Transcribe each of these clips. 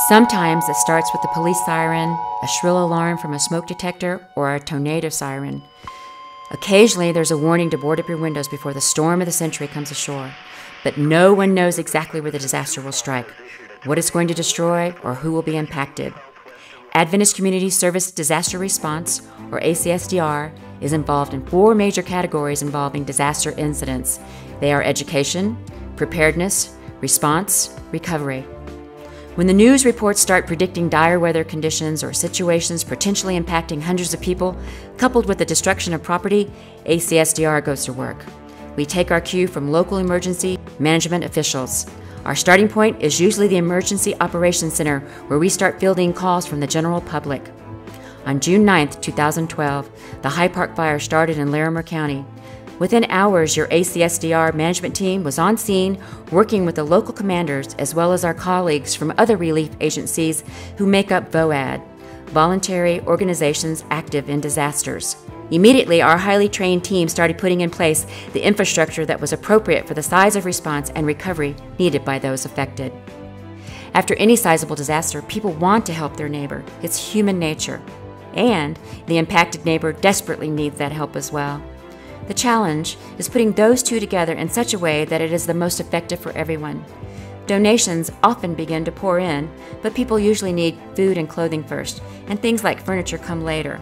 Sometimes it starts with the police siren, a shrill alarm from a smoke detector, or a tornado siren. Occasionally, there's a warning to board up your windows before the storm of the century comes ashore. But no one knows exactly where the disaster will strike, what it's going to destroy, or who will be impacted. Adventist Community Service Disaster Response, or ACSDR, is involved in 4 major categories involving disaster incidents. They are education, preparedness, response, recovery. When the news reports start predicting dire weather conditions or situations potentially impacting hundreds of people, coupled with the destruction of property, ACSDR goes to work. We take our cue from local emergency management officials. Our starting point is usually the Emergency Operations Center, where we start fielding calls from the general public. On June 9, 2012, the High Park fire started in Larimer County. Within hours, your ACSDR management team was on scene, working with the local commanders as well as our colleagues from other relief agencies who make up VOAD, Voluntary Organizations Active in Disasters. Immediately, our highly trained team started putting in place the infrastructure that was appropriate for the size of response and recovery needed by those affected. After any sizable disaster, people want to help their neighbor. It's human nature. And the impacted neighbor desperately needs that help as well. The challenge is putting those two together in such a way that it is the most effective for everyone. Donations often begin to pour in, but people usually need food and clothing first, and things like furniture come later.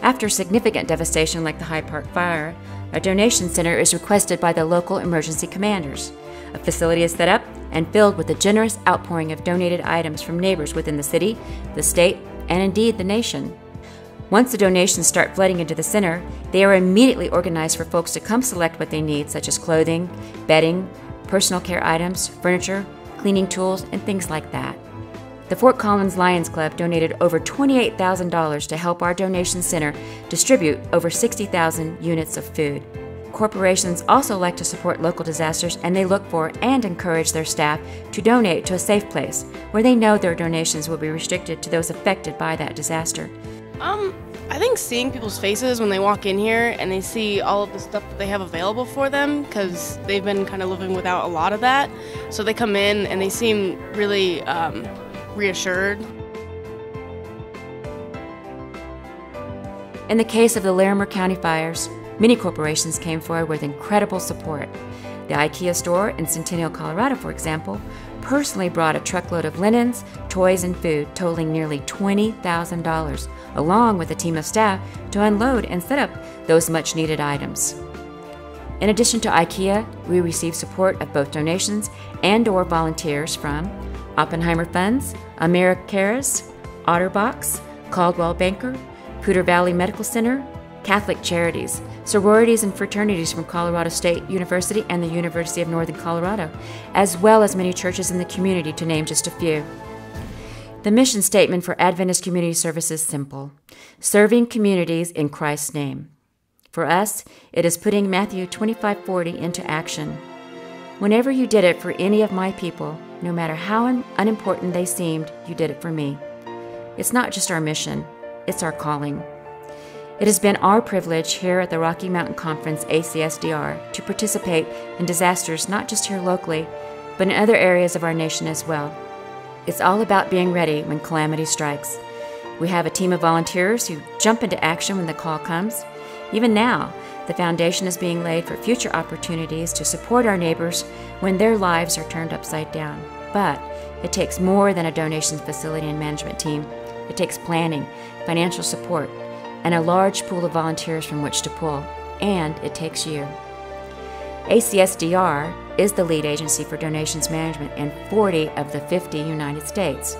After significant devastation like the High Park fire, a donation center is requested by the local emergency commanders. A facility is set up and filled with a generous outpouring of donated items from neighbors within the city, the state, and indeed the nation. Once the donations start flooding into the center, they are immediately organized for folks to come select what they need, such as clothing, bedding, personal care items, furniture, cleaning tools, and things like that. The Fort Collins Lions Club donated over $28,000 to help our donation center distribute over 60,000 units of food. Corporations also like to support local disasters, and they look for and encourage their staff to donate to a safe place where they know their donations will be restricted to those affected by that disaster. I think seeing people's faces when they walk in here and they see all of the stuff that they have available for them, because they've been kind of living without a lot of that, so they come in and they seem really reassured. In the case of the Larimer County fires, many corporations came forward with incredible support. The IKEA store in Centennial, Colorado, for example, personally brought a truckload of linens, toys, and food totaling nearly $20,000, along with a team of staff to unload and set up those much-needed items. In addition to IKEA, we received support of both donations and/or volunteers from Oppenheimer Funds, AmeriCares, Otterbox, Caldwell Banker, Poudre Valley Medical Center, Catholic Charities, sororities and fraternities from Colorado State University and the University of Northern Colorado, as well as many churches in the community, to name just a few. The mission statement for Adventist Community Service is simple: serving communities in Christ's name. For us, it is putting Matthew 25:40 into action. Whenever you did it for any of my people, no matter how unimportant they seemed, you did it for me. It's not just our mission, it's our calling. It has been our privilege here at the Rocky Mountain Conference ACSDR to participate in disasters not just here locally, but in other areas of our nation as well. It's all about being ready when calamity strikes. We have a team of volunteers who jump into action when the call comes. Even now, the foundation is being laid for future opportunities to support our neighbors when their lives are turned upside down. But it takes more than a donations facility and management team. It takes planning, financial support, and a large pool of volunteers from which to pull. And it takes you. ACSDR is the lead agency for donations management in 40 of the 50 United States.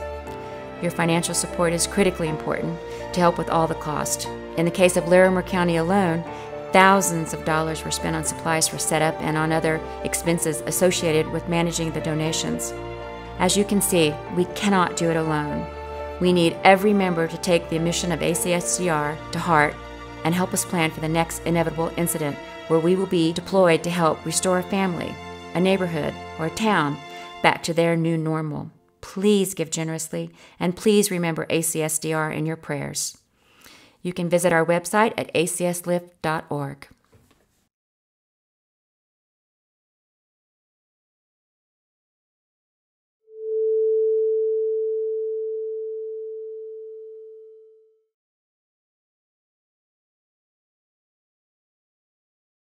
Your financial support is critically important to help with all the cost. In the case of Larimer County alone, thousands of dollars were spent on supplies for setup and on other expenses associated with managing the donations. As you can see, we cannot do it alone. We need every member to take the mission of ACSDR to heart and help us plan for the next inevitable incident where we will be deployed to help restore a family, a neighborhood, or a town back to their new normal. Please give generously, and please remember ACSDR in your prayers. You can visit our website at acslift.org.